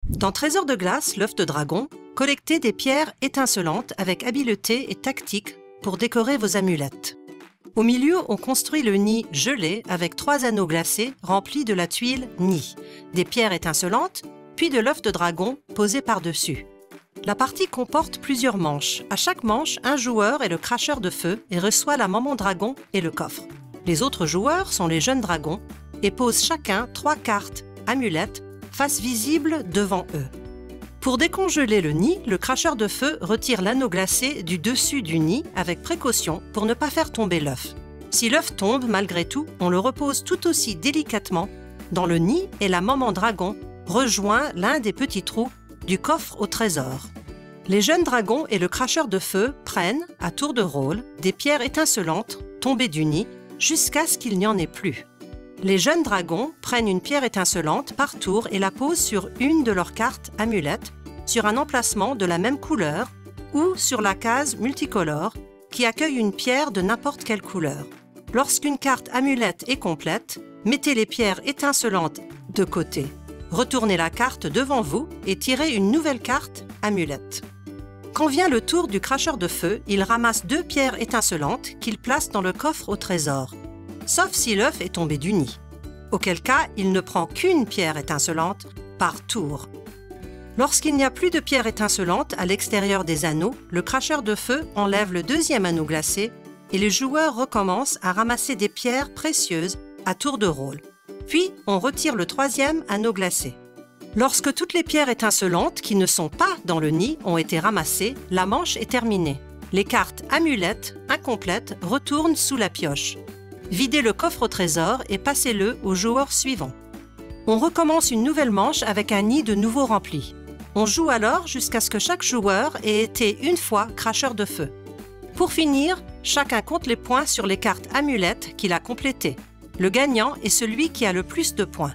Dans Trésor de glace, l'œuf de dragon, collectez des pierres étincelantes avec habileté et tactique pour décorer vos amulettes. Au milieu, on construit le nid gelé avec 3 anneaux glacés remplis de la tuile nid, des pierres étincelantes, puis de l'œuf de dragon posé par-dessus. La partie comporte plusieurs manches. À chaque manche, un joueur est le cracheur de feu et reçoit la maman dragon et le coffre. Les autres joueurs sont les jeunes dragons et posent chacun 3 cartes amulettes face visible devant eux. Pour décongeler le nid, le cracheur de feu retire l'anneau glacé du dessus du nid avec précaution pour ne pas faire tomber l'œuf. Si l'œuf tombe malgré tout, on le repose tout aussi délicatement dans le nid et la maman dragon rejoint l'un des petits trous du coffre au trésor. Les jeunes dragons et le cracheur de feu prennent, à tour de rôle, des pierres étincelantes tombées du nid jusqu'à ce qu'il n'y en ait plus. Les jeunes dragons prennent une pierre étincelante par tour et la posent sur une de leurs cartes amulettes, sur un emplacement de la même couleur ou sur la case multicolore qui accueille une pierre de n'importe quelle couleur. Lorsqu'une carte amulette est complète, mettez les pierres étincelantes de côté. Retournez la carte devant vous et tirez une nouvelle carte amulette. Quand vient le tour du cracheur de feu, il ramasse 2 pierres étincelantes qu'il place dans le coffre au trésor, sauf si l'œuf est tombé du nid, auquel cas il ne prend qu'une pierre étincelante par tour. Lorsqu'il n'y a plus de pierres étincelantes à l'extérieur des anneaux, le cracheur de feu enlève le 2e anneau glacé et les joueurs recommencent à ramasser des pierres précieuses à tour de rôle. Puis, on retire le 3e anneau glacé. Lorsque toutes les pierres étincelantes qui ne sont pas dans le nid ont été ramassées, la manche est terminée. Les cartes amulettes incomplètes retournent sous la pioche. Videz le coffre au trésor et passez-le au joueur suivant. On recommence une nouvelle manche avec un nid de nouveau rempli. On joue alors jusqu'à ce que chaque joueur ait été une fois cracheur de feu. Pour finir, chacun compte les points sur les cartes amulettes qu'il a complétées. Le gagnant est celui qui a le plus de points.